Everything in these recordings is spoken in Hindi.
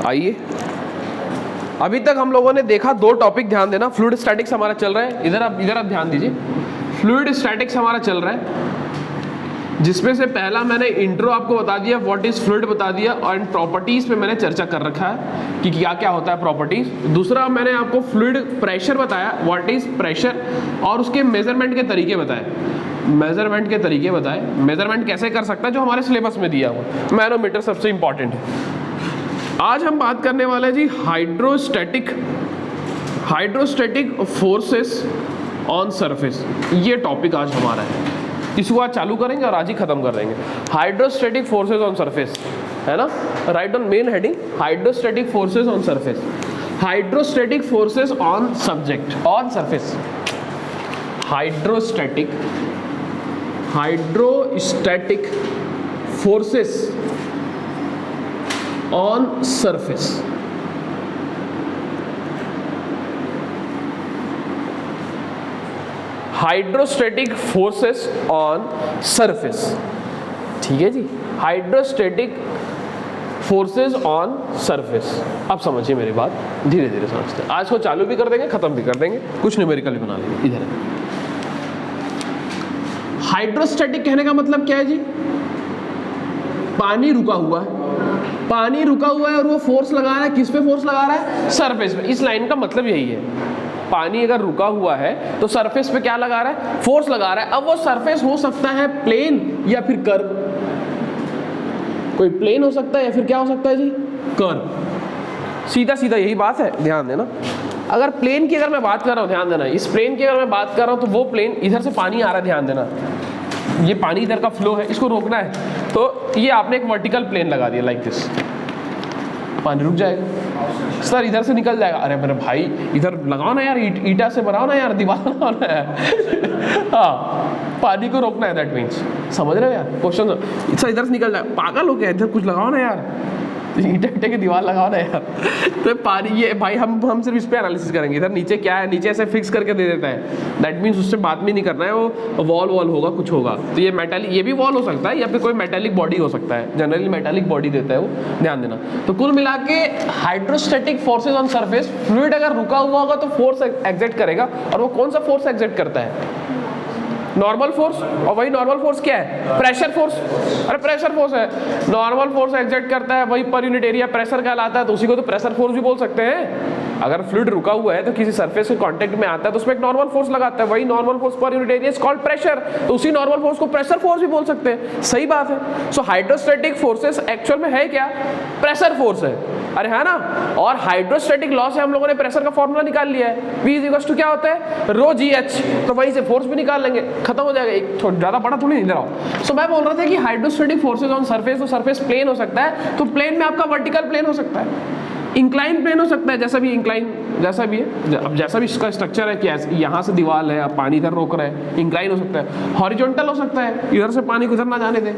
आइए, अभी तक हम लोगों ने देखा 2 टॉपिक, ध्यान देना। फ्लूइड स्टैटिक्स हमारा चल रहा है, इधर आप ध्यान दीजिए। फ्लूइड स्टैटिक्स हमारा चल रहा है, जिसमें से पहला मैंने इंट्रो आपको बता दिया, व्हाट इज फ्लूइड बता दिया, और इन प्रॉपर्टीज पे मैंने चर्चा कर रखा है कि क्या क्या होता है प्रॉपर्टीज। दूसरा मैंने आपको फ्लूइड प्रेशर बताया, व्हाट इज प्रेशर, और उसके मेजरमेंट के तरीके बताए। मेजरमेंट कैसे कर सकता है, जो हमारे सिलेबस में दिया हुआ। मैनोमीटर सबसे इंपॉर्टेंट है। आज हम बात करने वाले हैं जी हाइड्रोस्टैटिक फोर्सेस ऑन सरफेस। ये टॉपिक आज हमारा है, इसको आज चालू करेंगे और आज ही खत्म कर देंगे। हाइड्रोस्टैटिक फोर्सेस ऑन सरफेस, है ना, right on main heading, hydrostatic forces on surface. Hydrostatic forces on subject, on surface. Hydrostatic forces on surface. Hydrostatic forces on surface, ठीक है जी, हाइड्रोस्टैटिक फोर्सेस ऑन सरफेस। अब समझिए मेरी बात, धीरे धीरे समझते हैं। आज को चालू भी कर देंगे, खत्म भी कर देंगे, कुछ न्यूमेरिकल भी बना लेंगे। इधर हाइड्रोस्टैटिक कहने का मतलब क्या है जी? पानी रुका हुआ है, और वो फोर्स लगा रहा है, किस पे फोर्स लगा रहा है? सरफेस पे। इस लाइन का मतलब यही है, पानी अगर रुका हुआ है तो सरफेस पे क्या लगा रहा है? फोर्स लगा रहा है। अब वो सरफेस हो सकता है प्लेन या फिर कर्व, कोई प्लेन हो सकता है या फिर क्या हो सकता है जी? कर्व। सीधा सीधा यही बात है, ध्यान देना। अगर प्लेन की मैं बात कर रहा हूँ, ध्यान देना, इस प्लेन की अगर मैं बात कर रहा हूँ तो वो प्लेन, इधर से पानी आ रहा है, ध्यान देना, ये पानी इधर का फ्लो है, इसको रोकना है, तो ये आपने एक वर्टिकल प्लेन लगा दिया लाइक दिस, पानी रुक जाएगा। सर इधर से निकल जाएगा, अरे मेरे भाई इधर लगाओ ना यार, ईटा से बनाओ ना यार, दीवार लगाओ ना यार। हाँ, पानी को रोकना है, दैट मीन्स, समझ रहे हो यार क्वेश्चन? सर इधर से निकल जाएगा, पागल हो गया, इधर कुछ लगाओ ना यार, ईटे की दीवार लगाओ ना यार। तो पानी, ये भाई हम सिर्फ इस पे एनालिसिस करेंगे। इधर नीचे क्या है, नीचे ऐसे फिक्स करके दे देता है, दैट मीन्स उससे बात भी नहीं करना है, वो वॉल होगा, कुछ होगा। तो ये मेटालिक, ये भी वॉल हो सकता है या फिर कोई मेटालिक बॉडी हो सकता है, जनरली मेटालिक बॉडी देता है वो, ध्यान देना। तो कुल मिला के hydrostatic forces on surface, fluid अगर रुका हुआ होगा तो फोर्स एग्जर्ट करेगा, और वो कौन सा फोर्स एग्जर्ट करता है? Normal force. और वही नॉर्मल फोर्स क्या है? Pressure force. अरे प्रेशर फोर्स है, नॉर्मल फोर्स एग्जर्ट करता है, वही पर यूनिट एरिया प्रेशर कहलाता है, तो उसी को तो प्रेशर फोर्स भी बोल सकते हैं। अगर फ्लूइड रुका हुआ है तो किसी सरफेस के कांटेक्ट में आता है तो उसमें एक नॉर्मल फोर्स लगाता है, वही normal force per unit area is called pressure, तो उसी नॉर्मल फोर्स को प्रेशर फोर्स भी बोल सकते हैं। सही बात है। सो हाइड्रोस्टैटिक फोर्सेस एक्चुअल में है क्या? प्रेशर फोर्स है, अरे है ना। और हाइड्रोस्टैटिक लॉ से हम लोगों ने प्रेशर का फॉर्मूला निकाल लिया है, V = क्या होता है? रो GH, तो वहीं से फोर्स भी निकाल लेंगे, खत्म हो जाएगा। एक ज़्यादा बड़ा थोड़ी नहीं, इधर आओ। सो मैं बोल रहा था कि हाइड्रोस्टैटिक फोर्सेज ऑन सरफेस, तो सरफेस प्लेन हो सकता है, तो प्लेन में आपका वर्टिकल प्लेन हो सकता है, इंक्लाइन प्लेन हो सकता है, जैसा भी इंक्लाइन जैसा भी है, अब जैसा भी इसका स्ट्रक्चर है कि यहाँ से दीवार है, अब पानी इधर रोक रहा है, इंक्लाइन हो सकता है। हॉरिजॉन्टल हो सकता है, इधर से पानी को इधर ना जाने दे,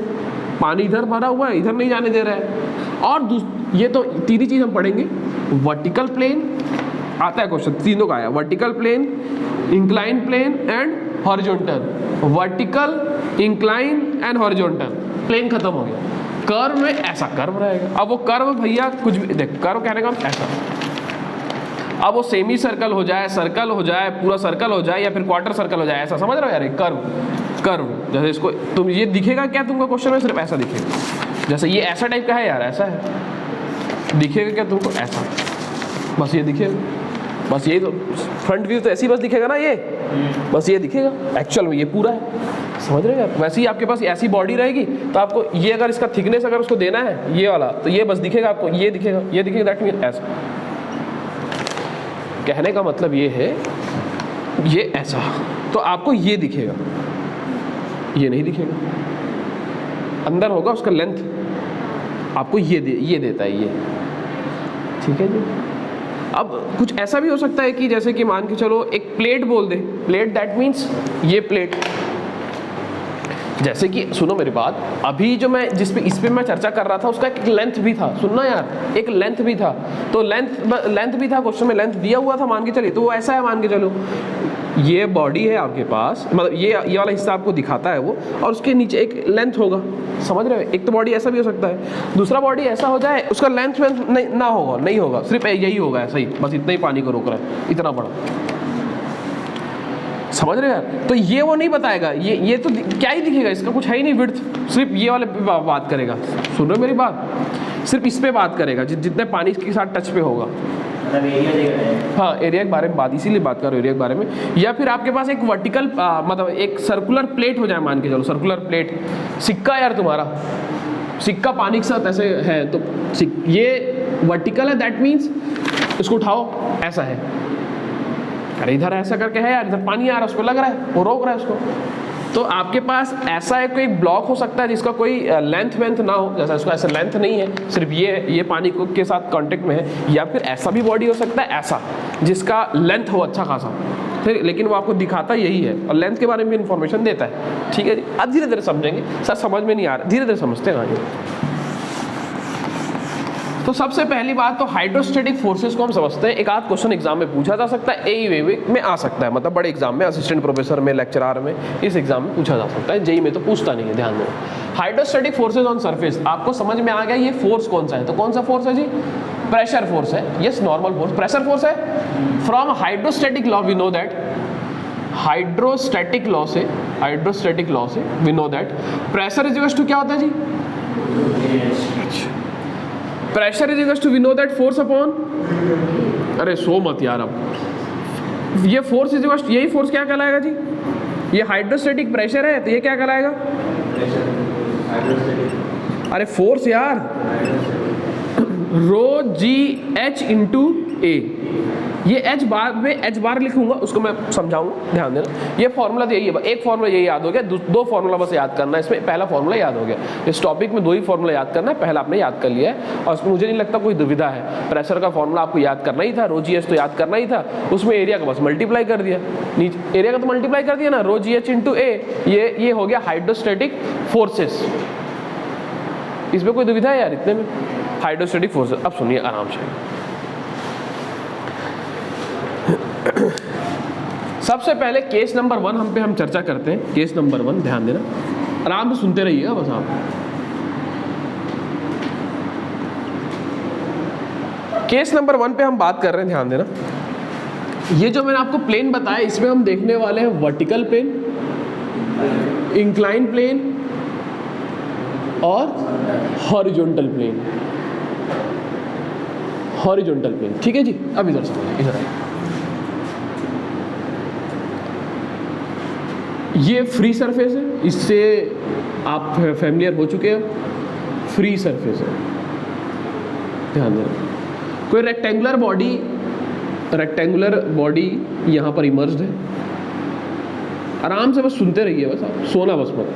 पानी इधर भरा हुआ है, इधर नहीं जाने दे रहा है। और ये तो तीन चीज़ हम पढ़ेंगे, वर्टिकल प्लेन आता है क्वेश्चन, तीनों का आया, vertical plane, incline plane and horizontal. Vertical, incline and horizontal, plane खत्म हो गया। कर्व में ऐसा कर्व रहेगा। अब वो कर्व भैया कुछ भी देख, कर्व कहने का ऐसा, अब वो सेमी सर्कल हो जाए, सर्कल हो जाए, पूरा सर्कल हो जाए, या फिर क्वार्टर सर्कल हो जाए, ऐसा समझ रहे हो यार? कर्व जैसे इसको तुम, ये दिखेगा क्या तुमको क्वेश्चन में? सिर्फ ऐसा दिखेगा, जैसे ये ऐसा टाइप का है यार, ऐसा है, दिखेगा क्या तुमको? ऐसा, बस ये दिखेगा, बस यही तो फ्रंट व्यू तो ऐसी बस दिखेगा ना, ये बस ये दिखेगा, एक्चुअल में ये पूरा है, समझ रहे हो आप? वैसे ही आपके पास ऐसी बॉडी रहेगी तो आपको ये, अगर इसका थिकनेस अगर उसको देना है ये वाला, तो ये बस दिखेगा आपको, ये दिखेगा, ये दिखेगा, दैट मीन ऐसा। कहने का मतलब ये है, ये ऐसा, तो आपको ये दिखेगा, ये नहीं दिखेगा, अंदर होगा उसका लेंथ, आपको ये देता है ये, ठीक है जी। अब कुछ ऐसा भी हो सकता है कि जैसे कि मान के चलो एक प्लेट बोल दे, प्लेट दैट मीन्स ये प्लेट, जैसे कि सुनो मेरी बात, अभी जो मैं इस पे मैं चर्चा कर रहा था उसका एक लेंथ भी था, सुनना यार, एक लेंथ भी था, तो लेंथ भी था, क्वेश्चन में लेंथ दिया हुआ था, मान के चलिए, तो वो ऐसा है, मान के चलो ये बॉडी है आपके पास, मतलब ये वाला हिस्सा आपको दिखाता है वो, और उसके नीचे एक लेंथ होगा, समझ रहे हो? एक तो बॉडी ऐसा भी हो सकता है, दूसरा बॉडी ऐसा हो जाए उसका लेंथ नहीं होगा, सिर्फ यही होगा ऐसा ही, बस इतना ही पानी को रोक रहा है, इतना बड़ा, समझ रहे हैं? तो ये वो नहीं बताएगा, ये तो क्या ही दिखेगा, इसका कुछ है ही नहीं विड्थ, सिर्फ ये वाले पे बात करेगा। सुन रहे हो मेरी बात? सिर्फ इस पे बात करेगा जितने पानी के साथ टच पे होगा। हाँ, एरिया के बारे में बात, इसीलिए बात कर रहे हो एरिया के बारे में। या फिर आपके पास एक वर्टिकल मतलब एक सर्कुलर प्लेट हो जाए, मान के चलो सर्कुलर प्लेट, सिक्का यार तुम्हारा सिक्का पानी के साथ ऐसे है, तो ये वर्टिकल है, दैट मीन्स इसको उठाओ ऐसा है, अरे इधर ऐसा करके है यार, इधर पानी आ रहा है, उसको लग रहा है, वो रोक रहा है उसको। तो आपके पास ऐसा एक कोई ब्लॉक हो सकता है जिसका कोई लेंथ वेंथ ना हो, जैसा इसका ऐसा लेंथ नहीं है, सिर्फ ये पानी के साथ कांटेक्ट में है। या फिर ऐसा भी बॉडी हो सकता है ऐसा, जिसका लेंथ हो अच्छा खासा, ठीक, लेकिन वो आपको दिखाता यही है और लेंथ के बारे में भी इन्फॉर्मेशन देता है। ठीक है जी, अब धीरे धीरे समझेंगे, सर समझ में नहीं आ रहा, धीरे धीरे समझते हैं आगे। तो सबसे पहली बात तो हाइड्रोस्टैटिक फोर्सेस को हम समझते हैं। एक आध क्वेश्चन एग्जाम में पूछा जा सकता है, AEE में आ सकता है, मतलब बड़े एग्जाम में, असिस्टेंट प्रोफेसर में, लेक्चरर में, इस एग्जाम में पूछा जा सकता है, JEE में तो पूछता नहीं है, ध्यान देना। हाइड्रोस्टैटिक फोर्सेस ऑन सरफेस, आपको समझ में आ गया ये फोर्स कौन सा है? तो कौन सा फोर्स है जी? प्रेशर फोर्स है। Yes, normal force pressure force है। From hydrostatic law we know that, hydrostatic law से we know that pressure is equals to क्या होता है जी? Pressure is equals to we know that force upon, अरे सो मत यार, अब ये फोर्स इज इक्वल्स, यही फोर्स क्या कहलाएगा जी? ये हाइड्रोस्टैटिक प्रेशर है, तो ये क्या कहलाएगा? अरे फोर्स यार, रो जी एच इंटू ए, ये एच बाद में एच बार लिखूंगा, उसको मैं समझाऊंगा, ध्यान देना। ये फॉर्मूला तो यही है, एक फॉर्मूला यही याद हो गया, दो फॉर्मूला बस याद करना है इसमें। पहला फॉर्मूला याद हो गया, इस टॉपिक में 2 ही फॉर्मूला याद करना है, पहला आपने याद कर लिया है और उसमें मुझे नहीं लगता कोई दुविधा है। प्रेशर का फॉर्मूला आपको याद करना ही था, रो जी एच तो याद करना ही था, उसमें एरिया का बस मल्टीप्लाई कर दिया, नीचे एरिया का तो मल्टीप्लाई कर दिया ना, रो जी एच इंटू ए, ये हो गया हाइड्रोस्टैटिक फोर्सेस। इसमें कोई दुविधा है यार? इतने में हाइड्रोस्टैटिक फोर्सेस। अब सुनिए आराम से, सबसे पहले केस नंबर 1 हम चर्चा करते हैं। केस नंबर 1 ध्यान देना, आराम से सुनते रहिएगा बस आप। केस नंबर 1 पे हम बात कर रहे हैं, ध्यान देना। ये जो मैंने आपको प्लेन बताया, इसमें हम देखने वाले हैं वर्टिकल प्लेन, इंक्लाइन प्लेन और हॉरिजॉन्टल प्लेन। हॉरिजॉन्टल प्लेन, ठीक है जी। अब इधर समझिए, इधर आइए। ये फ्री सरफेस है, इससे आप फैमिलियर हो चुके हैं। फ्री सरफेस है, ध्यान देना। कोई रेक्टेंगुलर बॉडी यहाँ पर इमर्ज्ड है। आराम से बस सुनते रहिए, बस आप सोना बस मत।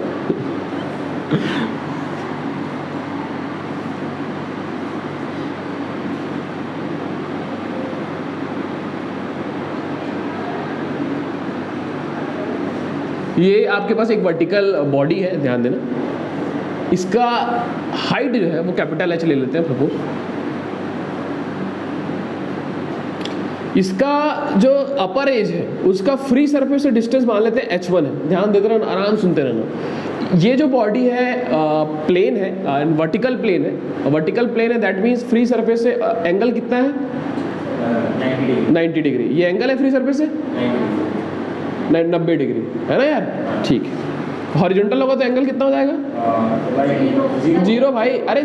ये आपके पास एक वर्टिकल बॉडी है, ध्यान देना। इसका हाइट जो है वो कैपिटल H ले लेते हैं सपोज। इसका जो अपर एज है उसका फ्री सरफेस से डिस्टेंस मान लेते हैं H1 है। ध्यान देते रहना, आराम सुनते रहना। ये जो बॉडी है प्लेन है, वर्टिकल प्लेन है। वर्टिकल प्लेन है, दैट मीन्स फ्री सरफेस से एंगल कितना है? 90 डिग्री। ये एंगल है फ्री सरफेस से 90 डिग्री, है ना यार? ठीक है। हॉरिजॉन्टल होगा तो एंगल कितना हो जाएगा? 0 भाई, अरे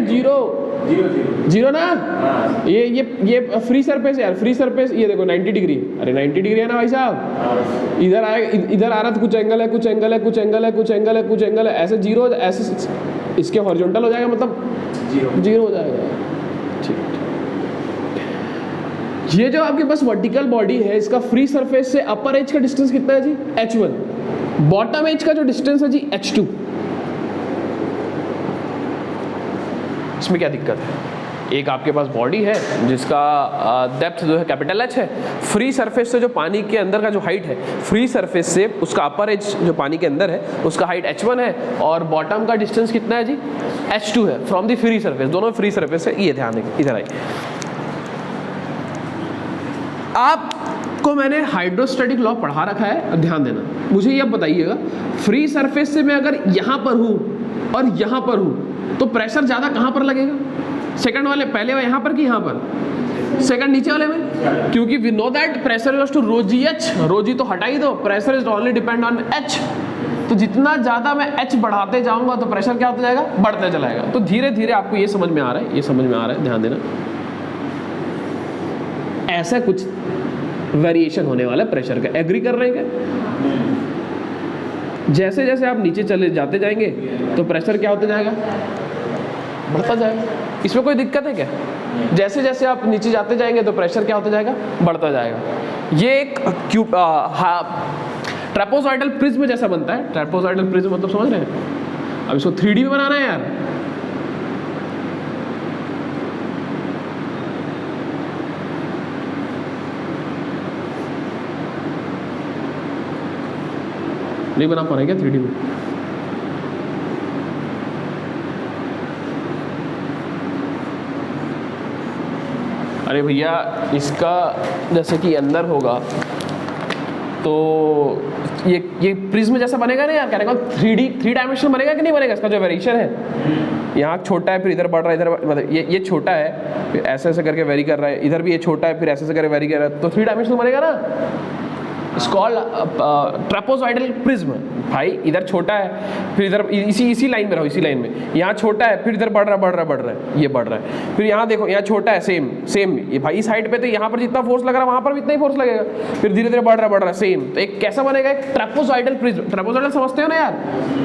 जीरो ना। ये फ्री सरफेस है यार, फ्री सरफेस ये देखो 90 डिग्री। अरे 90 डिग्री है ना भाई साहब? इधर आएगा, इधर आ रहा तो कुछ एंगल है, कुछ एंगल है, कुछ एंगल है, कुछ एंगल है, कुछ एंगल है, ऐसे 0, ऐसे इसके हॉरिजॉन्टल हो जाएगा, मतलब 0 हो जाएगा। ठीक। ये जो आपके पास वर्टिकल बॉडी है, इसका फ्री सरफेस से अपर एज का डिस्टेंस कितना है जी? H1। बॉटम एज का जो डिस्टेंस है जी H2। इसमें क्या दिक्कत है? एक आपके पास बॉडी है जिसका डेप्थ जो है कैपिटल H है, फ्री सरफेस से जो पानी के अंदर का जो हाइट है, फ्री सरफेस से उसका अपर एज जो पानी के अंदर है उसका हाइट H1 है, और बॉटम का डिस्टेंस कितना है जी? H2 है फ्रॉम द फ्री सरफेस। दोनों फ्री सरफेस है, ये ध्यान देंगे। इधर आइए, आपको मैंने हाइड्रोस्टैटिक लॉ पढ़ा रखा है, अब ध्यान देना। मुझे ये अब बताइएगा, फ्री सरफेस से मैं अगर यहाँ पर हूँ और यहाँ पर हूँ तो प्रेशर ज़्यादा कहाँ पर लगेगा? सेकंड वाले, पहले यहाँ पर कि यहाँ पर? सेकंड नीचे वाले में, क्योंकि we know that pressure is to rho g h. Rho g तो हटा ही दो, pressure is only depend on h. तो जितना ज़्यादा मैं एच बढ़ाते जाऊंगा तो प्रेशर क्या होता जाएगा? बढ़ते चलाएगा। तो धीरे धीरे आपको ये समझ में आ रहा है, ये समझ में आ रहा है, ध्यान देना। ऐसा कुछ वेरिएशन होने वाला है प्रेशर का, एग्री कर रहे हैं क्या? जैसे जैसे आप नीचे चले जाते जाएंगे तो प्रेशर क्या होता जाएगा? बढ़ता जाएगा। इसमें कोई दिक्कत है क्या? जैसे जैसे आप नीचे जाते जाएंगे तो प्रेशर क्या होता जाएगा? बढ़ता जाएगा। ये एक ट्रेपोज़ॉइडल प्रिज्म जैसा बनता है। ट्रेपोज़ॉइडल प्रिज्म मतलब समझ रहे हैं? अब इसको 3D में बनाना है यार। नहीं बना पा रहे क्या 3D में? अरे भैया, इसका जैसे कि अंदर होगा तो ये प्रिज्म जैसा बनेगा ना यार, कहने का 3 डायमेंशन बनेगा कि नहीं बनेगा? इसका जो वेरिएशन है, यहाँ छोटा है फिर इधर बढ़ रहा है, इधर मतलब ये छोटा है फिर ऐसे ऐसे करके वेरी कर रहा है, इधर भी ये छोटा है फिर ऐसे ऐसे करके वेरी कर रहा है, तो 3 डायमेंशन बनेगा ना। It's called trapezoidal prism. भाई इधर छोटा है फिर इधर इसी लाइन में रहो, इसी लाइन में, यहाँ छोटा है फिर इधर बढ़ रहा है, ये बढ़ रहा है, फिर यहाँ देखो यहाँ छोटा है, सेम ये भाई इस साइड पे, तो यहाँ पर जितना फोर्स लग रहा है वहाँ पर भी इतना ही फोर्स लगेगा, फिर धीरे धीरे बढ़ रहा है सेम। तो एक कैसा बनेगा? एक ट्रेपोज़ॉइडल प्रिज्म। ट्रेपोज़ॉइडल समझते हो ना यार,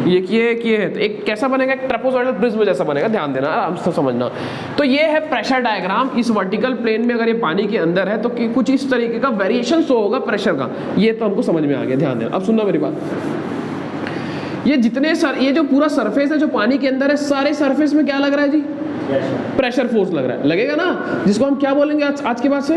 ये किए है, तो एक कैसा बनेगा? एक ट्रेपोज़ॉइडल प्रिज्म जैसा बनेगा। ध्यान देना, आराम से समझना। तो ये है प्रेशर डायग्राम। इस वर्टिकल प्लेन में अगर ये पानी के अंदर है तो कुछ इस तरीके का वेरिएशन शो होगा प्रेशर का। ये तो हमको समझ में आ गया। ध्यान देना, अब सुनना मेरी बात। ये जो पूरा सरफेस है जो पानी के अंदर है, सारे सरफेस में क्या लग रहा है जी? प्रेशर फोर्स लग रहा है, लगेगा ना, जिसको हम क्या बोलेंगे आज के बाद से?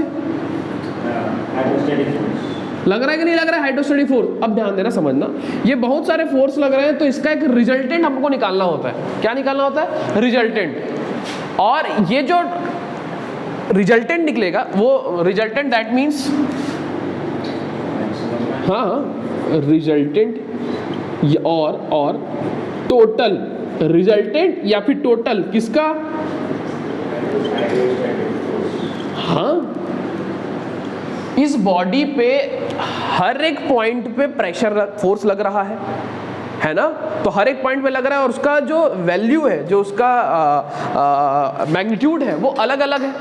लग रहा है कि नहीं लग रहा है? Hydrostatic force. अब ध्यान देना, समझना, ये बहुत सारे फोर्स लग रहे हैं तो इसका एक रिजल्टेंट हमको निकालना होता है। क्या निकालना होता है? रिजल्टेंट। और ये जो रिजल्टेंट निकलेगा वो रिजल्टेंट, दैट मीन्स, हाँ, रिजल्टेंट और टोटल रिजल्टेंट या फिर टोटल किसका? हाँ, इस बॉडी पे हर एक पॉइंट पे प्रेशर फोर्स लग रहा है ना? तो हर एक पॉइंट पे लग रहा है और उसका जो वैल्यू है, जो उसका मैग्नीट्यूड है वो अलग अलग है।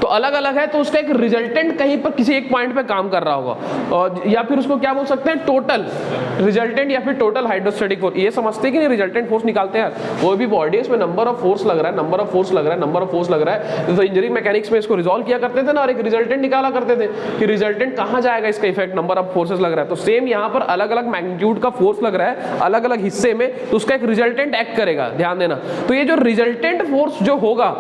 तो अलग अलग है तो उसका एक रिजल्टेंट कहीं पर किसी एक पॉइंट पे काम कर रहा होगा, और या फिर उसको क्या बोल सकते हैं? टोटल रिजल्टेंट या फिर टोटल हाइड्रोस्टैटिक फोर्स। ये समझते हैं कि नहीं? रिजल्टेंट फोर्स निकालते हैं। कोई भी बॉडी है इसमें नंबर ऑफ फोर्स लग रहा है, नंबर ऑफ फोर्स लग रहा है। तो इंजीनियरिंग मैकेनिक्स में इसको रिजॉल्व किया करते थे ना, और एक रिजल्टेंट निकाला करते थे कि रिजल्टेंट कहाँ जाएगा इसका इफेक्ट, नंबर ऑफ फोर्सेस लग रहा है। तो सेम यहाँ पर अलग अलग मैग्नीट्यूड का फोर्स लग रहा है अलग अलग हिस्से में, तो उसका एक रिजल्टेंट एक्ट करेगा। ध्यान देना। तो ये जो रिजल्टेंट फोर्स जो होगा,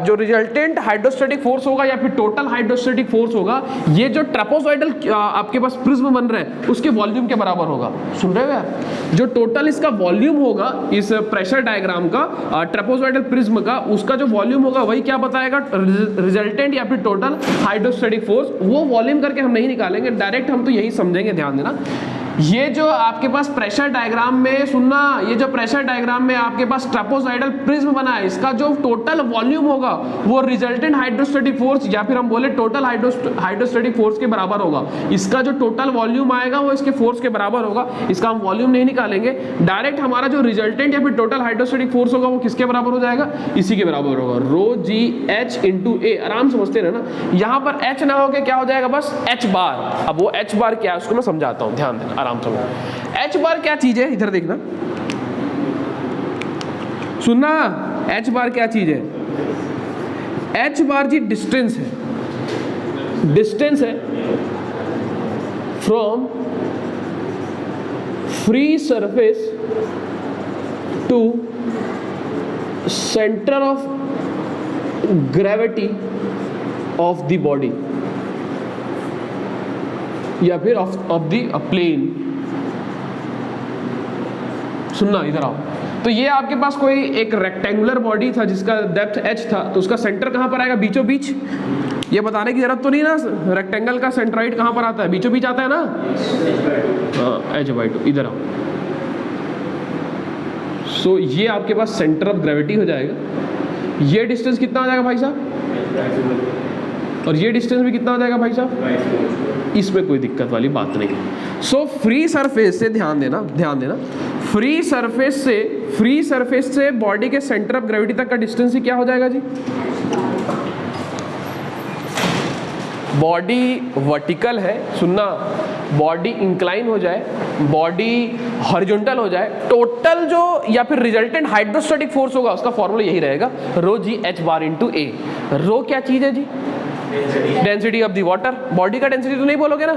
जो रिजल्टेंट हाइड्रोस्टैटिक फोर्स होगा या फिर टोटल हाइड्रोस्टैटिक फोर्स होगा, ये जो ट्रेपोज़ॉइडल आपके पास प्रिज्म बन रहा है उसके वॉल्यूम के बराबर होगा। सुन रहे हो यार? जो टोटल इसका वॉल्यूम होगा इस प्रेशर डायग्राम का, ट्रेपोज़ॉइडल प्रिज्म का, उसका जो वॉल्यूम होगा वही क्या बताएगा? रिजल्टेंट या फिर टोटल हाइड्रोस्टैटिक फोर्स। वो वॉल्यूम करके हम नहीं निकालेंगे, डायरेक्ट हम तो यही समझेंगे। ध्यान देना, ये जो आपके पास प्रेशर डायग्राम में, सुनना, ये जो प्रेशर डायग्राम में आपके पास ट्रेपोज़ॉइडल प्रिज्म बना है, इसका जो टोटल वॉल्यूम होगा वो रिजल्टेंट हाइड्रोस्टैटिक फोर्स या फिर हम बोले टोटल हाइड्रोस्टैटिक फोर्स के बराबर होगा। इसका जो टोटल वॉल्यूम आएगा वो इसके फोर्स के बराबर होगा। इसका हम वॉल्यूम नहीं निकालेंगे, डायरेक्ट हमारा जो रिजल्टेंट या फिर टोटल हाइड्रोस्टैटिक फोर्स होगा वो किसके बराबर हो जाएगा? इसी के बराबर होगा, रो जी एच इंटू ए। आराम समझते रहना, यहाँ पर एच ना होके क्या हो जाएगा? बस एच बार। अब वो एच बार क्या है उसको मैं समझाता हूँ, ध्यान देना, आराम समझ। एच बार क्या चीज है? इधर देखना, सुनना, एच बार क्या चीज है? एच बार जी डिस्टेंस है, डिस्टेंस है from free surface to centre of gravity of the body या फिर ऑफ द प्लेन। सुनना, इधर आओ। तो ये आपके पास कोई एक रेक्टेंगुलर बॉडी था जिसका डेप्थ h था, तो उसका सेंटर कहां पर आएगा? बीचों बीच ये बताने की जरूरत तो नहीं ना रेक्टेंगल का सेंट्रॉइड कहाँ पर आता है, बीचों बीच आता है ना, हाँ h/2 इधर आओ। सो ये आपके पास सेंटर ऑफ ग्रेविटी हो जाएगा। ये डिस्टेंस कितना आ जाएगा भाई साहब, और ये डिस्टेंस भी कितना आ जाएगा भाई साहब, इसमें कोई दिक्कत वाली बात नहीं है। सो फ्री सरफेस से ध्यान देना, फ्री सरफेस से बॉडी के सेंटर ऑफ ग्रेविटी तक का डिस्टेंस ही क्या हो जाएगा जी, बॉडी वर्टिकल है, सुनना, बॉडी इंक्लाइन हो जाए, बॉडी हॉरिजॉन्टल हो जाए, टोटल जो या फिर रिजल्टेंट हाइड्रोस्टैटिक फोर्स होगा उसका फॉर्मूला यही रहेगा, रो जी एच बार इंटू ए। रो क्या चीज है जी, density of the water. Body का डेंसिटी तो नहीं बोलोगे ना,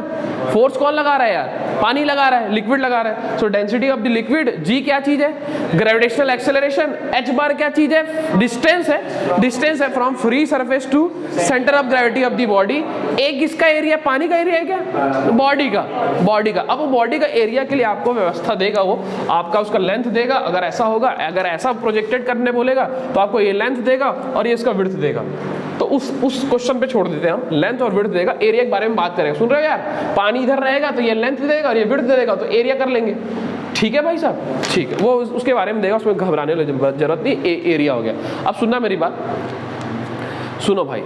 फोर्स कौन लगा रहा है यार, पानी लगा रहा है, लिक्विड लगा रहा है। So density of the liquid, जी क्या चीज है, ग्रेविटेशनल एक्सेलरेशन, एच बार क्या चीज है, डिस्टेंस है from free surface to centre of gravity of the body. एक किसका एरिया, पानी का एरिया है क्या, बॉडी का। अब वो बॉडी का एरिया के लिए आपको व्यवस्था देगा, वो आपका उसका लेंथ देगा, अगर ऐसा होगा, अगर ऐसा प्रोजेक्टेड करने बोलेगा तो आपको ये लेंथ देगा और ये इसका विड्थ देगा। तो उस क्वेश्चन पे छोड़ देते हैं हम, लेंथ और विड्थ देगा, एरिया के बारे में बात करेंगे। सुन रहे हो यार, पानी इधर रहेगा तो ये लेंथ देगा और ये विड्थ देगा, तो एरिया कर लेंगे, ठीक है भाई साहब, ठीक है, वो उसके बारे में देगा, उसमें घबराने की जरूरत नहीं, एरिया हो गया। अब सुनना मेरी बात, सुनो भाई,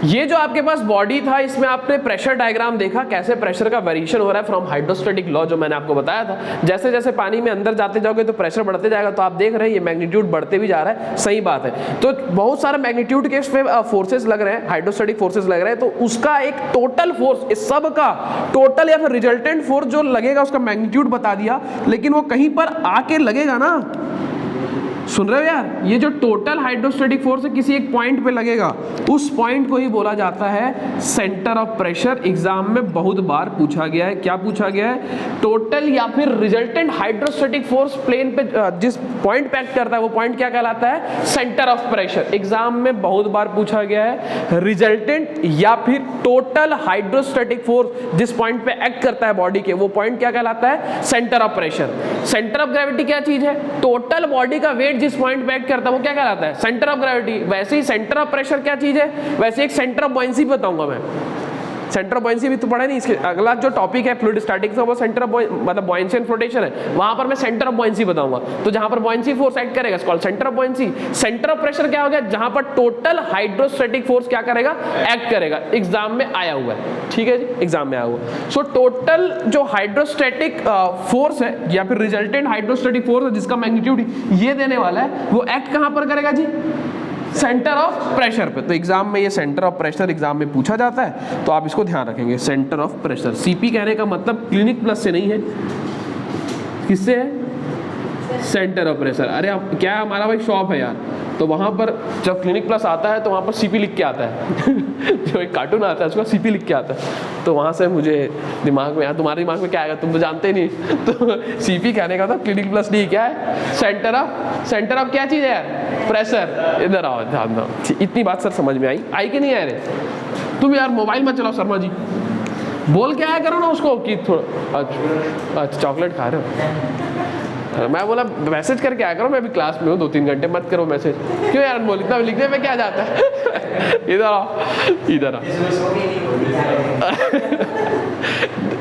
ये जो आपके पास बॉडी था इसमें आपने प्रेशर डायग्राम देखा, कैसे प्रेशर का वेरिएशन हो रहा है फ्रॉम हाइड्रोस्टैटिक लॉ जो मैंने आपको बताया था। जैसे जैसे पानी में अंदर जाते जाओगे तो प्रेशर बढ़ते जाएगा, तो आप देख रहे हैं ये मैग्नीट्यूड बढ़ते भी जा रहा है, सही बात है। तो बहुत सारे मैग्नीट्यूड के इसमें फोर्सेस लग रहे हैं, हाइड्रोस्टैटिक फोर्सेस लग रहे हैं, तो उसका एक टोटल फोर्स, इस सब का टोटल या फिर रिजल्टेंट फोर्स जो लगेगा उसका मैग्नीट्यूड बता दिया, लेकिन वो कहीं पर आके लगेगा ना, सुन रहे हो यार, ये जो टोटल हाइड्रोस्टैटिक फोर्स है किसी एक पॉइंट पे लगेगा, उस पॉइंट को ही बोला जाता है सेंटर ऑफ प्रेशर। एग्जाम में बहुत बार पूछा गया है, क्या पूछा गया है, टोटल या फिर रिजल्टेंट हाइड्रोस्टैटिक फोर्स प्लेन पे जिस पॉइंट पे एक्ट करता है वो पॉइंट क्या कहलाता है, सेंटर ऑफ प्रेशर। एग्जाम में बहुत बार पूछा गया है, रिजल्टेंट या फिर टोटल हाइड्रोस्टैटिक फोर्स जिस पॉइंट पे एक्ट करता है बॉडी के, वो पॉइंट क्या कहलाता है, centre of pressure. Centre of gravity क्या चीज है, टोटल बॉडी का वेट जिस पॉइंट पे एक्ट करता है वो क्या कहलाता है, सेंटर ऑफ ग्रेविटी। वैसे ही सेंटर ऑफ प्रेशर क्या चीज है, वैसे एक सेंटर ऑफ बॉयंसी बताऊंगा मैं, सेंटर ऑफ बॉयंसी भी तो पढ़ा नहीं, इसके अगला जो टॉपिक है फ्लूइड स्टैटिक्स का वो सेंटर ऑफ मतलब बॉयंसी एंड फ्लोटेशन है, वहां पर मैं सेंटर ऑफ बॉयंसी बताऊंगा। तो जहां पर बॉयंसी फोर्स एक्ट करेगा इसको centre of buoyancy. Centre of pressure क्या हो गया, जहां पर टोटल हाइड्रोस्टैटिक फोर्स क्या करेगा, एक्ट करेगा। एग्जाम में आया हुआ है, ठीक है जी, एग्जाम में आया हुआ। सो टोटल जो हाइड्रोस्टैटिक फोर्स है या फिर रिजल्टेंट हाइड्रोस्टैटिक फोर्स है जिसका मैग्नीट्यूड ये देने वाला है, वो एक्ट कहां पर करेगा जी, सेंटर ऑफ प्रेशर पे। तो एग्जाम में ये सेंटर ऑफ प्रेशर एग्जाम में पूछा जाता है, तो आप इसको ध्यान रखेंगे, सेंटर ऑफ प्रेशर। सीपी कहने का मतलब क्लिनिक प्लस से नहीं है, किससे है, सेंटर ऑफ प्रेशर। अरे आप क्या, हमारा भाई शॉप है यार, तो वहाँ पर जब क्लिनिक प्लस आता है तो वहाँ पर सीपी लिख के आता है जो एक कार्टून आता है उसका सीपी लिख के आता है, तो वहाँ से मुझे दिमाग में, यार तुम्हारे दिमाग में क्या आएगा, तुम तो जानते ही नहीं तो सीपी कहने का था क्लिनिक प्लस नहीं, क्या है, सेंटर ऑफ क्या चीज़ है यार, प्रेशर। इधर आओ, ध्यान दो, इतनी बात सर समझ में आई कि नहीं आए रे, तुम यार मोबाइल मत चलाओ शर्मा जी, बोल के आया करो ना उसको कि थोड़ा, अच्छा चॉकलेट खा रहे हो, मैं बोला मैसेज करके आया करो, मैं भी क्लास में हूँ 2-3 घंटे, मत करो मैसेज, क्यों यार बोल, इतना लिखने में क्या जाता है इधर आओ।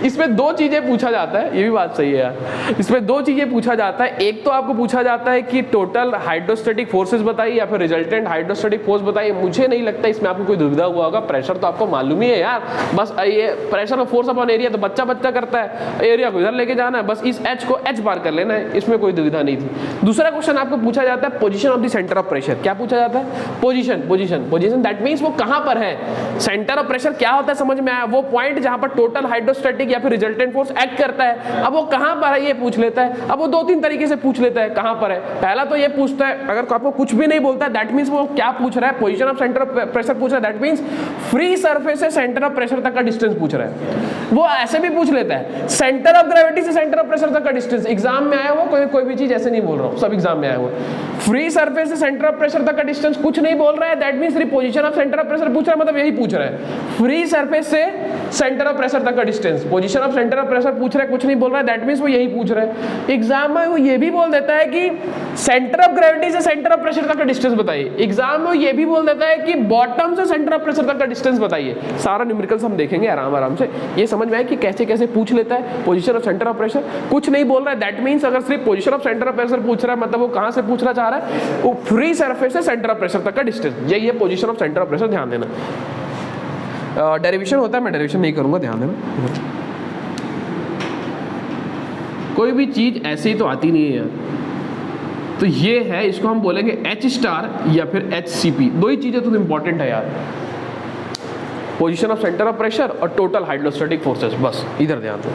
इसमें दो चीजें पूछा जाता है, ये भी बात सही है यार, इसमें दो चीजें पूछा जाता है। एक तो आपको पूछा जाता है कि टोटल हाइड्रोस्टैटिक फोर्सेस बताइए या फिर रिजल्टेंट हाइड्रोस्टैटिक फोर्स बताइए। मुझे नहीं लगता इसमें आपको कोई दुविधा हुआ होगा, प्रेशर तो आपको मालूम ही है यार, बस ये प्रेशर और फोर्स अपॉन एरिया तो बच्चा करता है, एरिया को इधर लेके जाना है, बस इस एच को एच बार कर लेना है, इसमें कोई दुविधा नहीं थी। दूसरा क्वेश्चन आपको पूछा जाता है position of the centre of pressure. क्या पूछा जाता है, पोजीशन, दैट मींस वो कहां पर है। सेंटर ऑफ प्रेशर क्या होता है समझ में आया, वो पॉइंट जहां पर टोटल हाइड्रोस्टैटिक या फिर रिजल्टेंट फोर्स एक्ट करता है। अब वो कहां पर है ये पूछ लेता है, अब वो 2-3 तरीके से पूछ लेता है कहां पर है। पहला तो ये पूछता है, अगर आपको कुछ भी नहीं बोलता है दैट मींस वो क्या पूछ रहा है, position of centre of pressure पूछ रहा है, दैट मींस फ्री सरफेस से सेंटर ऑफ प्रेशर तक का डिस्टेंस पूछ रहा है। वो ऐसे भी पूछ लेता है सेंटर ऑफ ग्रेविटी से सेंटर ऑफ प्रेशर तक का डिस्टेंस, एग्जाम में आया हुआ कोई भी चीज ऐसे नहीं बोल रहा हूं, सब एग्जाम में आया हुआ। फ्री सरफेस से सेंटर ऑफ प्रेशर तक का डिस्टेंस कुछ नहीं बोल रहा है, that means position of centre of pressure पूछ रहा है, मतलब यही पूछ रहा है, फ्री सरफेस से सेंटर ऑफ प्रेशर तक का distance, position of centre of pressure पूछ रहा है, कुछ नहीं बोल रहा है, दैट मींस वो यही पूछ रहा है। एग्जाम में वो ये भी बोल देता है कि सेंटर ऑफ ग्रेविटी से सेंटर ऑफ प्रेशर तक का डिस्टेंस बताइए। एग्जाम में ये भी बोल देता है कि बॉटम से सेंटर ऑफ प्रेशर तक का डिस्टेंस बताइए। सारा न्यूमेरिकल्स हम देखेंगे आराम आराम से, ये समझ में आए कि कैसे कैसे पूछ लेता है position of centre of pressure. कुछ नहीं बोल रहा है, दैट मींस अगर सिर्फ position of centre of pressure पूछ रहा है मतलब वो कहां से पूछना चाह रहा है, वो फ्री सरफेस से सेंटर ऑफ प्रेशर तक का डिस्टेंस, यही है position of centre of pressure. ध्यान देना, डेरिवेशन होता है, मैं डेरिवेशन नहीं करूंगा, ध्यान देना। कोई भी चीज ऐसे ही तो आती नहीं है यार, तो ये है, इसको हम बोलेंगे H स्टार या फिर HCP। दो ही चीजें तो इंपॉर्टेंट है यार, position of centre of pressure और टोटल हाइड्रोस्टैटिक फोर्सेस, बस इधर ध्यान दो।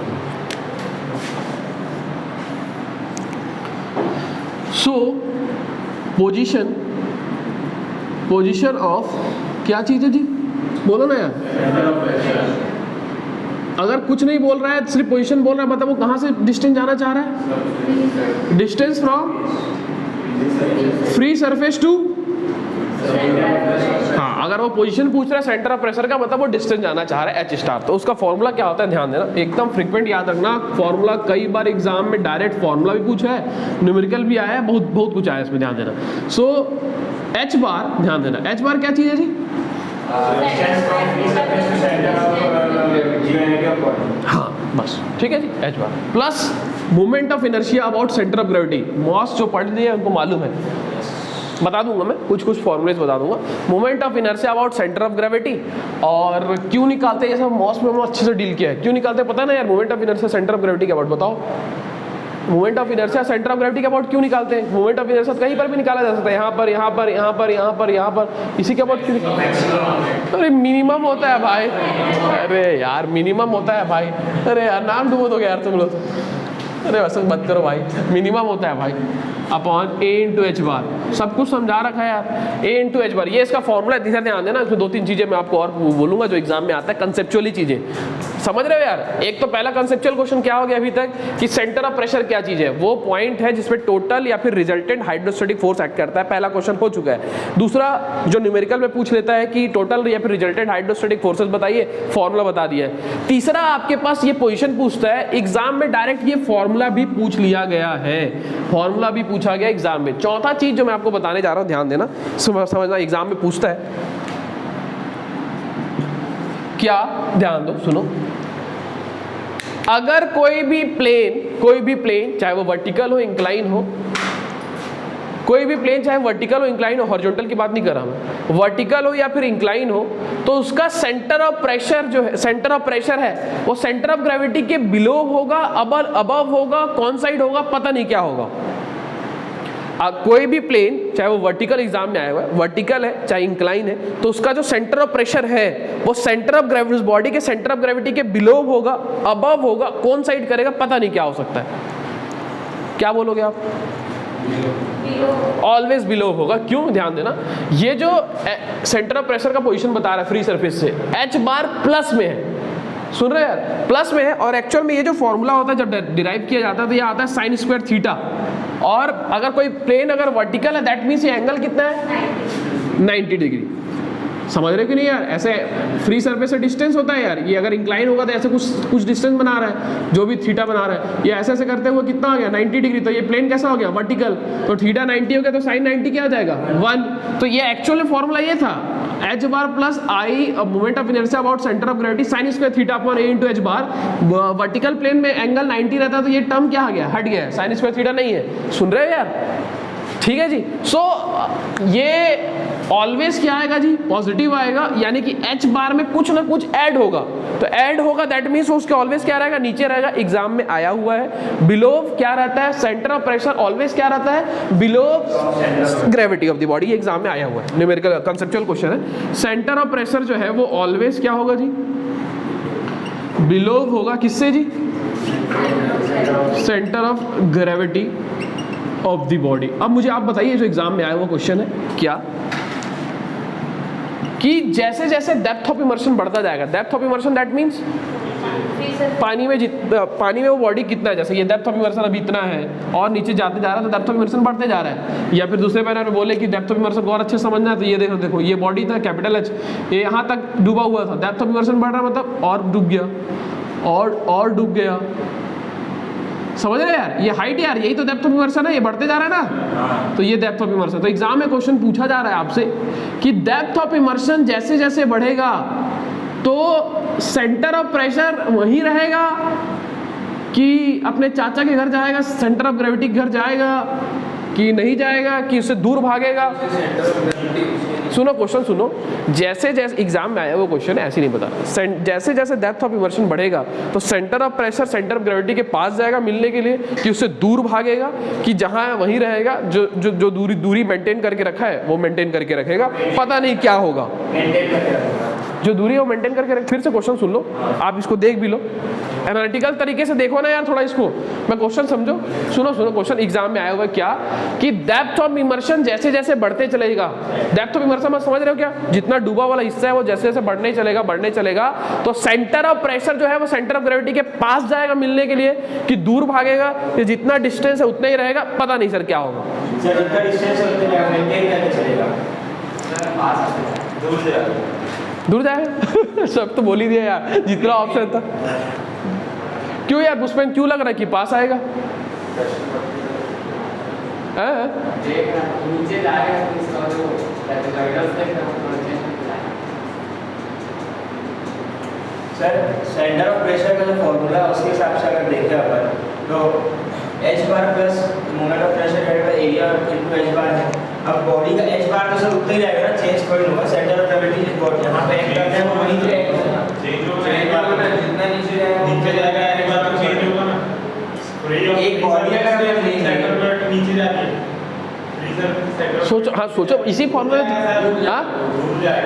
सो पोजीशन ऑफ क्या चीज है जी, बोलो ना यार। अगर कुछ नहीं बोल रहा है, सिर्फ पोजीशन बोल रहा है, मतलब वो कहां से डिस्टेंस जाना चाह रहा है, distance from free surface to, हाँ अगर वो पोजीशन पूछ रहा है सेंटर ऑफ प्रेशर का, मतलब वो डिस्टेंस जाना चाह रहा है H स्टार। तो उसका फॉर्मूला क्या होता है, ध्यान देना, एकदम फ्रीक्वेंट याद रखना फॉर्मूला। कई बार एग्जाम में डायरेक्ट फॉर्मूला भी पूछा है, न्यूमेरिकल भी आया है, बहुत कुछ आया है इसमें, ध्यान देना। सो H बार, ध्यान देना, H बार क्या चीज है जी, हाँ बस ठीक है जी, H bar plus moment of inertia about centre of gravity. मॉस जो पढ़ लिए उनको मालूम है, बता दूंगा मैं, कुछ फॉर्मूलेज बता दूंगा। Moment of inertia about centre of gravity, और क्यों निकालते हैं ये सब, मॉस में हम अच्छे से डील किया है, क्यों निकालते हैं पता है ना यार। Moment of inertia centre of gravity के अबाउट बताओ, moment of inertia centre of gravity के अबाउट क्यों निकालते हैं। मोमेंट ऑफ इनर्शिया कहीं पर भी निकाला जा सकता है, यहाँ पर, यहाँ पर, यहाँ पर, यहाँ पर, यहाँ पर, इसी के अबाउट क्यों। अरे मिनिमम होता है भाई, अरे यार मिनिमम होता है भाई, अरे यार नाम डूबो दोगे यार तुम लोग, अरे वैसे मत करो भाई, मिनिमम होता है भाई अपॉन A इंटू एच बार। सब कुछ समझा रखा है यार, A इंटू एच बार, ये इसका फॉर्मूला है। ध्यान देना, इसमें दो तीन चीजें मैं आपको और बोलूंगा जो एग्जाम में आता है, कंसेप्चुअली चीजें, समझ रहे हो यार। एक तो पहला कंसेप्चुअल क्वेश्चन क्या हो गया अभी तक कि सेंटर ऑफ प्रेशर क्या चीज है, वो पॉइंट है जिसमें टोटल या फिर रिजल्टेंट हाइड्रोस्टैटिक फोर्स एक्ट करता है, पहला क्वेश्चन हो चुका है। दूसरा जो न्यूमेरिकल में पूछ लेता है कि टोटल या फिर रिजल्टेंट हाइड्रोस्टैटिक फोर्सेस बताइए, फॉर्मूला बता दिया है। तीसरा आपके पास ये पोजीशन पूछता है, एग्जाम में डायरेक्ट ये फॉर्मूला भी पूछ लिया गया है, फॉर्मूला भी पूछा गया एग्जाम में। चौथा चीज जो मैं आपको बताने जा रहा हूं, ध्यान देना, समझना, एग्जाम में पूछता है क्या, ध्यान दो सुनो। अगर कोई भी प्लेन चाहे वो वर्टिकल हो इंक्लाइन हो, कोई भी प्लेन चाहे वर्टिकल हो इंक्लाइन हो, हॉरिजॉन्टल की बात नहीं कर रहा मैं, वर्टिकल हो या फिर इंक्लाइन हो, तो उसका सेंटर ऑफ प्रेशर जो है, सेंटर ऑफ प्रेशर है वो सेंटर ऑफ ग्रेविटी के बिलो होगा, अबव होगा, कौन साइड होगा पता नहीं क्या होगा। कोई भी प्लेन चाहे वो वर्टिकल, एग्जाम में आया हुआ है, वर्टिकल है चाहे इंक्लाइन है, तो उसका जो सेंटर ऑफ प्रेशर है वो सेंटर ऑफ ग्रेविटी, बॉडी के सेंटर ऑफ ग्रेविटी के बिलो होगा, अबव होगा, कौन साइड करेगा पता नहीं क्या हो सकता है। क्या बोलोगे आप, ऑलवेज बिलो होगा। क्यों, ध्यान देना, ये जो सेंटर ऑफ प्रेशर का पोजीशन बता रहा है फ्री सरफेस से, H बार प्लस में है, सुन रहे हैं यार, प्लस में है। और एक्चुअल में ये जो फॉर्मूला होता है जब डिराइव किया जाता है तो ये आता है साइन स्क्वायर थीटा। और अगर कोई प्लेन अगर वर्टिकल है दैट मीन्स ये एंगल कितना है, 90 डिग्री। समझ रहे हो कि नहीं यार, ऐसे फ्री सरफेस से डिस्टेंस होता है यार, ये अगर इंक्लाइन होगा तो ऐसे कुछ डिस्टेंस बना रहा है, जो भी थीटा बना रहा है, ये ऐसे ऐसे करते हुए कितना हो गया 90 डिग्री। तो ये प्लेन कैसा हो गया, वर्टिकल, तो थीटा 90 हो गया तो साइन 90 क्या आ जाएगा 1। तो ये एक्चुअल में फॉर्मूला ये था, H bar plus I moment of inertia about centre of gravity sine square theta upon A into H bar. Vertical plane में एंगल 90 रहता है तो ये टर्म क्या आ गया, हट गया, साइन स्क्वायर थीटा नहीं है। सुन रहे हो यार, ठीक है जी। सो ये ऑलवेज क्या आएगा जी, पॉजिटिव आएगा, यानी कि H बार में कुछ ना कुछ ऐड होगा, तो ऐड होगा दैट मीन्स उसके ऑलवेज क्या रहेगा, नीचे रहेगा। एग्जाम में आया हुआ है बिलो क्या रहता है, सेंटर ऑफ प्रेशर ऑलवेज क्या रहता है, below gravity of the body, exam में आया हुआ है, न्यूमेरिकल कंसेप्चुअल क्वेश्चन है। सेंटर ऑफ प्रेशर जो है वो ऑलवेज क्या होगा जी, बिलो होगा, किससे जी, centre of gravity of the body. अब मुझे आप बताइए जो एग्जाम में आया हुआ क्वेश्चन है क्या, कि जैसे जैसे डेप्थ ऑफ इमर्शन बढ़ता जाएगा, depth of immersion that means पानी में वो बॉडी कितना है, जैसे ये डेप्थ ऑफ इमर्शन अभी इतना है और नीचे जाते जा रहा है तो डेप्थ ऑफ इमर्शन बढ़ते जा रहा है। या फिर दूसरे पैनल में बोले कि डेप्थ ऑफ इमर्शन को और अच्छे समझना है तो ये देखो ये बॉडी था कैपिटल H, ये यहाँ तक डूबा हुआ था, डेप्थ ऑफ इमर्शन बढ़ रहा है मतलब और डूब गया। और डूब गया। समझ रहे यार, ये हाइट यार, यही तो डेप्थ ऑफ इमर्शन है, ये बढ़ते जा रहा है ना, तो ये डेप्थ ऑफ इमर्शन। तो एग्जाम में क्वेश्चन पूछा जा रहा है आपसे कि डेप्थ ऑफ इमर्शन जैसे जैसे बढ़ेगा तो सेंटर ऑफ प्रेशर वहीं रहेगा कि अपने चाचा के घर जाएगा, सेंटर ऑफ ग्रेविटी के घर जाएगा कि नहीं जाएगा, कि उससे दूर भागेगा। सुनो क्वेश्चन सुनो, जैसे जैसे एग्जाम में आया वो क्वेश्चन ऐसे नहीं बता रहा, जैसे जैसे डेप्थ ऑफ इमर्शन बढ़ेगा तो centre of pressure centre of gravity के पास जाएगा मिलने के लिए, कि उससे दूर भागेगा, कि जहां वहीं रहेगा, जो दूरी मेंटेन करके रखा है वो मेंटेन करके रखेगा, पता नहीं क्या होगा, जो दूरी है वो मेंटेन करके रख। फिर से क्वेश्चन सुन लो, आप इसको देख भी लो, एनालिटिकल तरीके से देखो ना यार थोड़ा इसको, मैं क्वेश्चन समझो। सुनो क्वेश्चन एग्जाम में आया हुआ क्या कि डेप्थ ऑफ इमर्शन जैसे जैसे बढ़ते चलेगा, डेप्थ ऑफ इमर्शन में समझ रहे हो क्या, जितना डूबा वाला हिस्सा है वो जैसे जैसे बढ़ने चलेगा तो सेंटर ऑफ प्रेशर जो है वो सेंटर ऑफ ग्रेविटी के पास जाएगा मिलने के लिए, कि दूर भागेगा, कि जितना डिस्टेंस है उतना ही रहेगा, पता नहीं सर क्या होगा, दूर जाएगा। सब तो बोल ही दिया यार, जितना ऑप्शन था। क्यों यार पुष्पेन, क्यों लग रहा है कि पास आएगा? नीचे सर सेंटर ऑफ प्रेशर का जो फॉर्मूला है उसके हिसाब से अगर देखें अपन तो h bar plus moment of pressure divided by area into h bar है। अब बॉडी का एच बार तो सर उतना ही रहेगा ना, चेंज थोड़ी होगा। सेंटर ऑफ ग्रेविटी जिस बॉडी यहाँ पे एक्ट करते हैं वो वहीं रहेगा, चेंज होगा, जितना नीचे जाएगा एच बार तो चेंज होगा ना। एक बॉडी अगर सेंटर नीचे जाती है सोचो, हाँ सोचो इसी फॉर्मूले, हाँ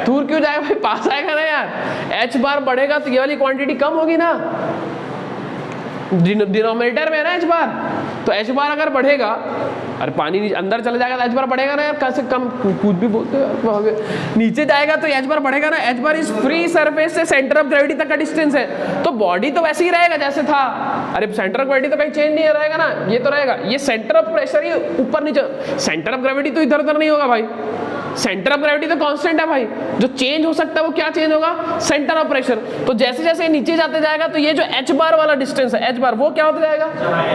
दूर क्यों जाएगा भाई, पास आएगा ना यार। एच बार बढ़ेगा तो ये वाली क्वांटिटी कम होगी ना, डिनोमिनेटर में है ना एच बार, तो एच बार अगर बढ़ेगा, अरे पानी अंदर चले जाएगा तो एच बार बढ़ेगा ना यार, कम से कम कूद भी बोलते हैं, नीचे जाएगा तो एच बार बढ़ेगा ना। एच बार इस फ्री सरफेस से सेंटर ऑफ ग्रेविटी तक का डिस्टेंस है, तो बॉडी तो वैसे ही रहेगा जैसे था। अरे सेंटर ऑफ ग्रेविटी तो कहीं चेंज नहीं रहेगा ना, ये तो रहेगा। ये सेंटर ऑफ प्रेशर ही ऊपर नीचे, सेंटर ऑफ ग्रेविटी तो इधर उधर नहीं होगा भाई, सेंटर ऑफ ग्रेविटी तो कांस्टेंट है भाई। जो चेंज हो सकता है वो क्या चेंज होगा, सेंटर ऑफ प्रेशर। तो जैसे जैसे नीचे जाते जाएगा तो ये जो एच बार वाला डिस्टेंस है, एच बार वो क्या होता जाएगा,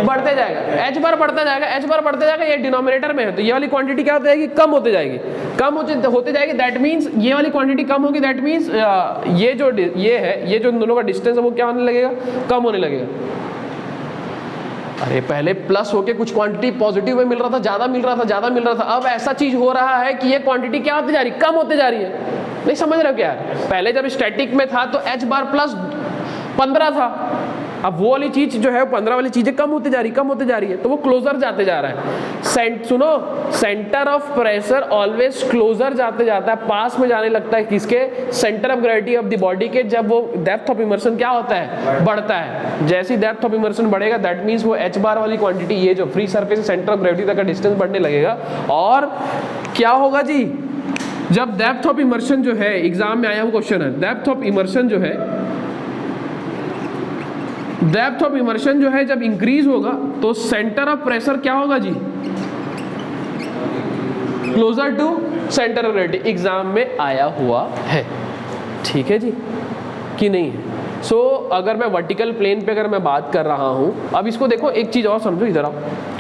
बढ़ते जाएगा, एच बार बढ़ता जाएगा, एच बार बढ़ते जाएगा। ये डिनोमिनेटर में है तो ये वाली क्वांटिटी क्या होती जाएगी, कम होते जाएगी, कम होते जाएगी। दैट मीन्स ये वाली क्वांटिटी कम होगी, दैट मीन्स ये जो दोनों का डिस्टेंस है वो क्या होने लगेगा, कम होने लगेगा। अरे पहले प्लस होके कुछ क्वांटिटी पॉजिटिव में मिल रहा था, ज्यादा मिल रहा था, अब ऐसा चीज हो रहा है कि ये क्वांटिटी क्या होती जा रही, कम होते जा रही है। नहीं समझ रहे हो क्या? पहले जब स्टैटिक में था तो एच बार प्लस 15 था, अब वो वाली चीज जो है 15 वाली चीजें कम होती जा रही है, तो वो क्लोजर जाते जा रहा है। सुनो, centre of pressure always closer जाते जाता है, पास में जाने लगता है किसके, centre of gravity of the body के। जब वो डेप्थ ऑफ इमर्शन क्या होता है, बढ़ता है। जैसे ही डेप्थ ऑफ इमर्शन बढ़ेगा दैट मीन्स वो एच बार वाली क्वांटिटी, ये जो फ्री सरफेस से सेंटर ऑफ ग्रेविटी तक का डिस्टेंस बढ़ने लगेगा। और क्या होगा जी, जब डेप्थ ऑफ इमर्शन जो है, एग्जाम में आया हुआ क्वेश्चन है, डेप्थ ऑफ इमर्शन जो है जब इंक्रीज होगा तो सेंटर ऑफ प्रेशर क्या होगा जी, closer to centre of gravity. Exam में आया हुआ है, ठीक है जी कि नहीं है? सो अगर मैं वर्टिकल प्लेन पे अगर मैं बात कर रहा हूं, अब इसको देखो, एक चीज और समझो इधर आओ।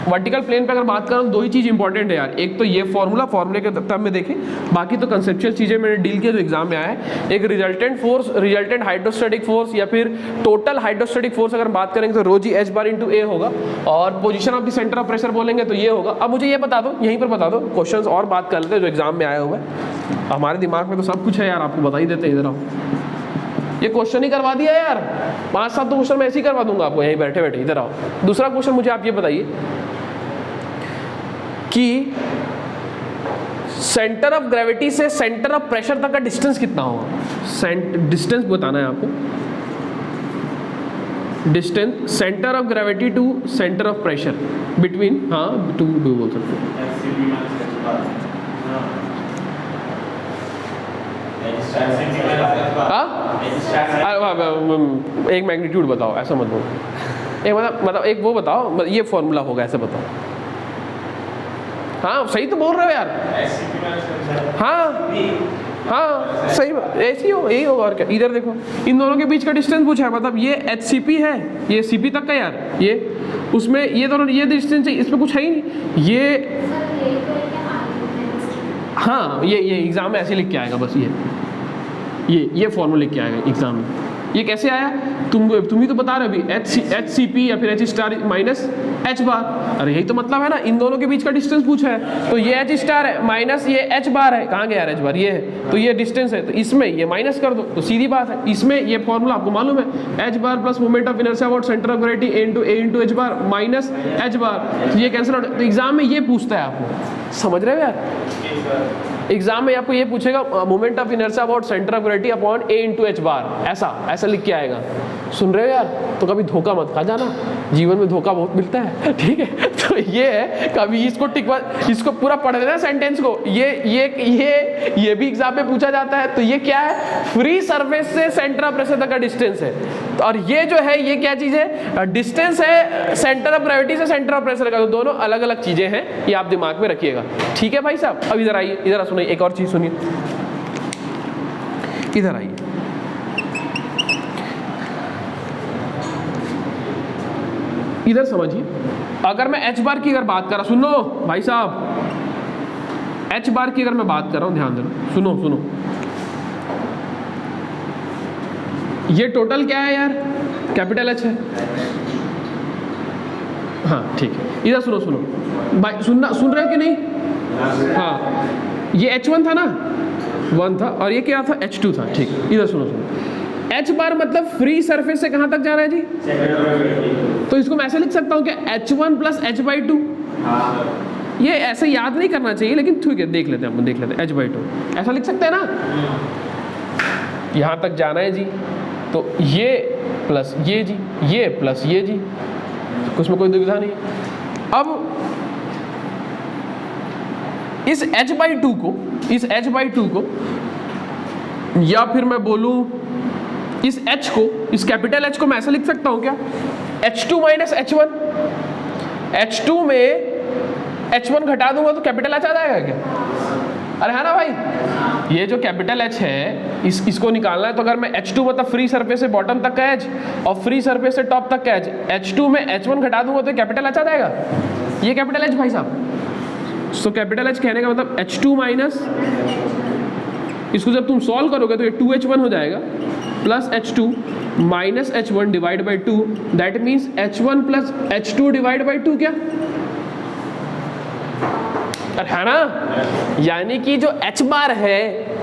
वर्टिकल प्लेन पे अगर बात कर रहा हूं, दो ही चीज इंपॉर्टेंट है यार। एक तो ये फॉर्मूले के तब में देखें, बाकी तो कंसेप्चुअल चीजें मैंने डील किया जो एग्जाम में आया है। एक resultant force, resultant hydrostatic force या फिर टोटल हाइड्रोस्टैटिक फोर्स अगर बात करेंगे तो रो जी एच बार इंटू ए होगा, और position of the centre of pressure बोलेंगे तो ये होगा। अब मुझे ये बता दो, यहीं पर बता दो, क्वेश्चन और बात कर लेते हैं जो एग्जाम में आया हुआ है। हमारे दिमाग में तो सब कुछ है यार, आपको बता ही देते हैं। इधर आओ, ये क्वेश्चन ही करवा दिया यार, 5-7 तो क्वेश्चन मैं ऐसे ही करवा दूंगा आपको यहीं बैठे बैठे। इधर आओ, दूसरा क्वेश्चन मुझे आप ये बताइए कि सेंटर ऑफ ग्रेविटी से सेंटर ऑफ प्रेशर तक का डिस्टेंस कितना होगा। डिस्टेंस बताना है आपको, distance centre of gravity to centre of pressure between, हाँ टू बोल सकते हैं। एक मैग्नीट्यूड बताओ, ऐसा मत बोलो। एक मतलब एक वो बताओ, ये फॉर्मूला होगा ऐसे बताओ। हाँ सही तो बोल रहे हो यार, हाँ हाँ सही बात, ऐसी हो, यही होगा और क्या। इधर देखो, इन दोनों के बीच का डिस्टेंस पूछा है, मतलब ये HCP है, ये CP तक का यार, ये उसमें ये दोनों, ये डिस्टेंस है, इसमें कुछ है ही नहीं ये। हाँ ये एग्जाम में ऐसे लिख के आएगा बस, ये फॉर्मूला लिख के आएगा एग्जाम में। ये कैसे आया, तुम ही तो बता रहे हो अभी, HCP या फिर H स्टार माइनस H बार। अरे यही तो मतलब है ना, इन दोनों के बीच का डिस्टेंस पूछा है, तो ये H स्टार है माइनस ये H बार है, कहाँ गया H बार, ये है, तो ये डिस्टेंस है, तो इसमें ये माइनस कर दो, तो सीधी बात है। इसमें ये फॉर्मूला आपको मालूम है, H bar plus moment of inertia about centre of gravity A into H bar minus H बार, तो ये कैंसिल आउट। तो एग्जाम में ये पूछता है आपको, समझ रहे हो यार। एग्जाम में आपको ये पूछेगा moment of inertia about centre of gravity upon A into H बार, ऐसा लिख के आएगा। सुन रहे हो यार, तो कभी धोखा मत खा जाना, जीवन में धोखा बहुत मिलता है, ठीक है। तो ये है, कभी इसको इसको पूरा पढ़ लेना सेंटेंस को, ये भी एग्जाम में पूछा जाता है। तो ये क्या है, फ्री सरफेस से सेंटर ऑफ प्रेशर तक का डिस्टेंस है, और ये जो है ये क्या चीज है, डिस्टेंस है सेंटर ऑफ ग्रेविटी से सेंटर ऑफ प्रेशर का, तो दोनों अलग अलग चीजें हैं, ये आप दिमाग में रखिएगा, ठीक है भाई साहब। अब इधर आइए, इधर सुनिए, एक और चीज सुनिए, इधर आइए। इधर समझिए, अगर मैं H बार की अगर बात कर रहा, सुनो भाई साहब, H बार की अगर मैं बात कर रहा हूं, ध्यान देना, सुनो, ये टोटल क्या है यार, कैपिटल H है, हाँ ठीक है। इधर सुनो भाई, सुन रहे हो कि नहीं, हाँ ये H1 था ना, 1 था, और ये क्या था, H2 था, ठीक है। इधर सुनो, H बार मतलब फ्री सरफेस से कहां तक जाना है जी, तो इसको मैं ऐसे लिख सकता हूं कि H1 प्लस H/2, ये ऐसे याद नहीं करना चाहिए, लेकिन ठीक है, देख लेते हैं H/2, ऐसा लिख सकते हैं ना, यहां तक जाना है जी, तो ये प्लस ये जी, ये प्लस ये जी, उसमें कोई दुविधा नहीं। अब इस H/2 को या फिर मैं बोलूं इस H को, इस कैपिटल H को मैं ऐसा लिख सकता हूं क्या, H2 माइनस H1, H2 में H1 घटा दूंगा तो कैपिटल H आ जाएगा क्या, अरे है ना भाई। ये जो कैपिटल H है इसको निकालना है, तो अगर मैं H2 मतलब फ्री सरफेस से बॉटम तक का H और फ्री सरफेस से टॉप तक का H, H2 में H1 घटा दूंगा तो कैपिटल H आ जाएगा, ये कैपिटल H भाई साहब। सो कैपिटल H कहने का मतलब H2 माइनस, इसको जब तुम सॉल्व करोगे तो ये 2H1 हो जाएगा, plus H2 minus H1 divide by 2, that means H1 plus H2 divide by 2 क्या, है ना। यानी कि जो H बार है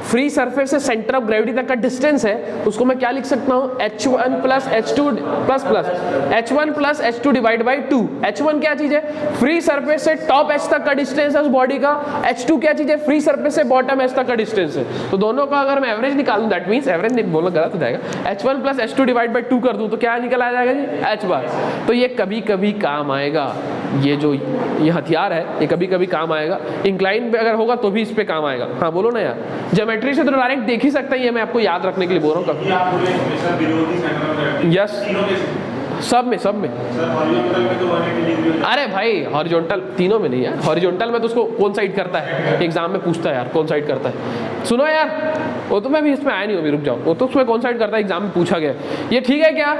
फ्री सरफेस से सेंटर ऑफ ग्रेविटी तक का डिस्टेंस है, उसको मैं क्या लिख सकता हूँ, H1 plus H2 plus H1 plus H2 divide by 2। H1 क्या चीज है, फ्री सरफेस से टॉप H तक का डिस्टेंस है उस बॉडी का, H2 क्या चीज है, फ्री सरफेस से बॉटम H तक का डिस्टेंस है। तो दोनों का अगर मैं एवरेज निकालूं, दैट मीन्स एवरेज नहीं बोलना गलत हो जाएगा, H1 plus H2 divide by 2 कर दूं तो क्या निकल आ जाएगा जी, H बार। तो ये कभी कभी काम आएगा, ये हथियार है, ये कभी कभी काम आएगा, इंक्लाइन पे अगर होगा तो भी इस पे काम आएगा। हाँ बोलो ना यार, ज्योमेट्री से तो डायरेक्ट देख ही सकते हैं, ये मैं आपको याद रखने के लिए बोल रहा हूँ। यस, सब में अरे भाई हॉरिजॉन्टल तीनों में नहीं यार, हॉरिजॉन्टल में तो उसको कौन साइड करता है एग्जाम में पूछता है यार, कौन साइड करता है। सुनो यार, वो तो मैं भी इसमें आया नहीं हूँ, रुक जाओ, वो तो उसमें कौन साइड करता है एग्जाम में पूछा गया, ये ठीक है क्या।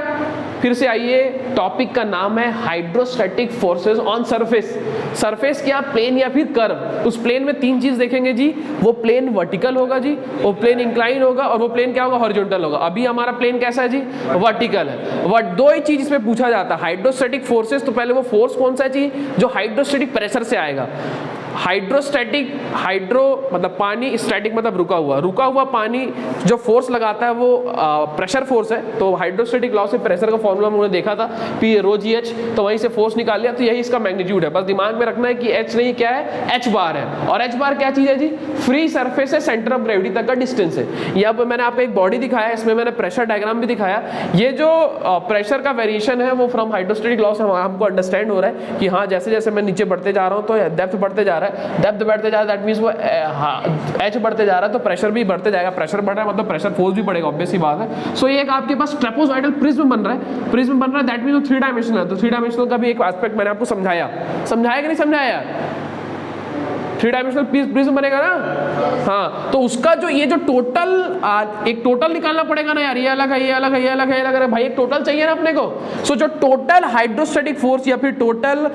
फिर से आइए, टॉपिक का नाम है hydrostatic forces on surface. Surface क्या, प्लेन या फिर कर्व। उस प्लेन में तीन चीज देखेंगे जी, वो प्लेन वर्टिकल होगा जी, वो प्लेन इंक्लाइन होगा, और वो प्लेन क्या होगा, हॉरिजॉन्टल होगा। अभी हमारा प्लेन कैसा है जी, वर्टिकल है। दो ही चीज इसमें पूछा जाता है, हाइड्रोस्टैटिक फोर्सेस, तो पहले वो फोर्स कौन सा है जी, जो हाइड्रोस्टैटिक प्रेशर से आएगा। हाइड्रोस्टैटिक, हाइड्रो मतलब पानी, स्टैटिक मतलब रुका हुआ पानी जो फोर्स लगाता है वो प्रेशर फोर्स है। तो हाइड्रोस्टैटिक लॉ से प्रेशर का फॉर्मूला हमने देखा था, P रो जी एच, तो वहीं से फोर्स निकाल लिया, तो यही इसका मैग्नीट्यूड है। बस दिमाग में रखना है कि H नहीं, क्या है, H बार है। और H बार क्या चीज है जी, फ्री सरफेस से सेंटर ऑफ ग्रेविटी तक का डिस्टेंस है। यहाँ पर मैंने आपको एक बॉडी दिखाया, इसमें मैंने प्रेशर डायग्राम भी दिखाया। ये जो प्रेशर का वेरिएशन है वो फ्रॉम हाइड्रोस्टैटिक लॉ से हमको अंडरस्टैंड हो रहा है कि हाँ, जैसे जैसे मैं नीचे बढ़ते जा रहा हूँ तो डेप्थ बढ़ते जा रहा है, डेप्थ बढ़ते जा रहा है, दैट मींस वो H बढ़ते जा रहा है, तो प्रेशर भी बढ़ते जाएगा। प्रेशर बढ़ रहा है मतलब प्रेशर फोर्स भी बढ़ेगा, ऑब्वियस सी बात है। सो ये एक आपके पास ट्रेपेजॉइडल प्रिज्म बन रहा है, दैट मींस वो 3 डायमेंशनल है। तो 3 डायमेंशनल का भी एक एस्पेक्ट मैंने आपको समझाया कि नहीं समझाया यार, 3 डायमेंशनल प्रिज्म बनेगा ना। हाँ, तो उसका जो ये जो टोटल एक टोटल निकालना पड़ेगा ना यार, ये अलग है, ये अलग है, ये अलग है, ये अलग है, भाई एक टोटल चाहिए ना अपने को। सो जो टोटल हाइड्रोस्टैटिक फोर्स या फिर टोटल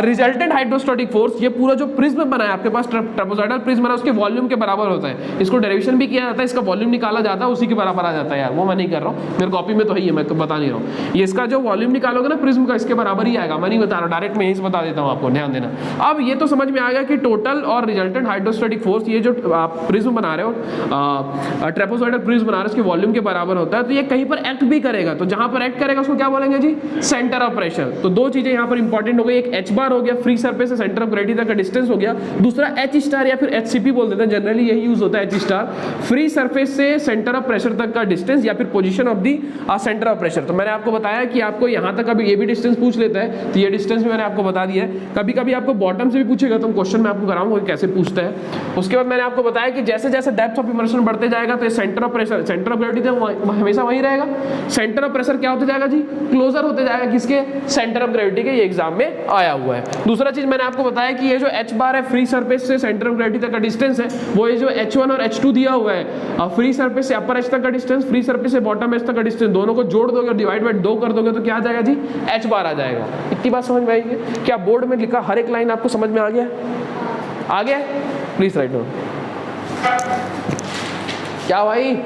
रिजल्टेंट हाइड्रोस्टैटिक फोर्स, ये पूरा जो प्रिज्म बना है आपके पास, ट्रापेजॉइडल प्रिज्म बना है, उसके वॉल्यूम के बराबर होता है। इसको डेरिवेशन भी किया जाता है, इसका वॉल्यूम निकाला जाता है, उसी के बराबर आ जाता है यार, वो मैं नहीं कर रहा हूँ, मेरे कॉपी में तो है ही है, मैं तो बता नहीं रहा हूँ। ये इसका जो वॉल्यूम निकालोगे ना प्रिज्म का, इसके बराबर ही आएगा, मैं नहीं बता रहा, डायरेक्ट मैं यही से बता देता हूँ आपको, ध्यान देना। अब ये तो समझ में आ गया कि टोटल और रिजल्टेंट हाइड्रोस्टैटिक फोर्स, ये जो आप प्रिज्म बना रहे हो, ट्रापेजॉइडल प्रिज्म बना रहे हो, इसके वॉल्यूम के बराबर होता है। तो ये कहीं पर एक्ट भी करेगा, तो जहां पर एक्ट करेगा उसको क्या बोलेंगे जी, सेंटर ऑफ प्रेशर। तो दो चीजें यहाँ पर इंपॉर्टेंट हो गई, एक एच बार हो गया, फ्री सरफेस से सेंटर ऑफ ग्रेविटी तक का डिस्टेंस हो गया, दूसरा एच स्टार या फिर एचसीपी बोल देते हैं, जनरली यही यूज होता है, एच स्टार, फ्री सरफेस से सेंटर ऑफ प्रेशर तक का डिस्टेंस या फिर position of the centre of pressure. तो मैंने आपको बताया कि आपको यहाँ तक अभी ये भी डिस्टेंस पूछ लेता है, तो ये डिस्टेंस भी मैंने आपको बता दिया है। कभी कभी आपको बॉटम से भी पूछेगा, तो क्वेश्चन में आपको कराऊंगा कैसे पूछता है। उसके बाद मैंने आपको बताया कि जैसे जैसे डेप्थ ऑफ इमर्शन बढ़ते जाएगा, तो centre of pressure, centre of gravity तो हमेशा वही रहेगा, सेंटर ऑफ प्रेशर क्या होते जाएगा जी, क्लोजर होते जाएगा, किसके, सेंटर ऑफ ग्रेविटी के। ये एग्जाम में आया हुआ है। दूसरा चीज मैंने आपको बताया कि ये जो एच बार है, फ्री सरफेस से सेंटर ऑफ ग्रेविटी तक का डिस्टेंस है, वो ये जो H1 और H2 दिया हुआ है, फ्री सरफेस से अपर एच तक का डिस्टेंस, फ्री सरफेस से बॉटम एच तक का डिस्टेंस, दोनों को जोड़ दोगे और डिवाइड बाय 2 कर दोगे, तो क्या आ जाएगा जी, एच बार आ जाएगा। इतनी बात समझ में आएगी? क्या बोर्ड में लिखा हर एक लाइन आपको समझ में आ गया? आ गया? Please write down. क्या भाई?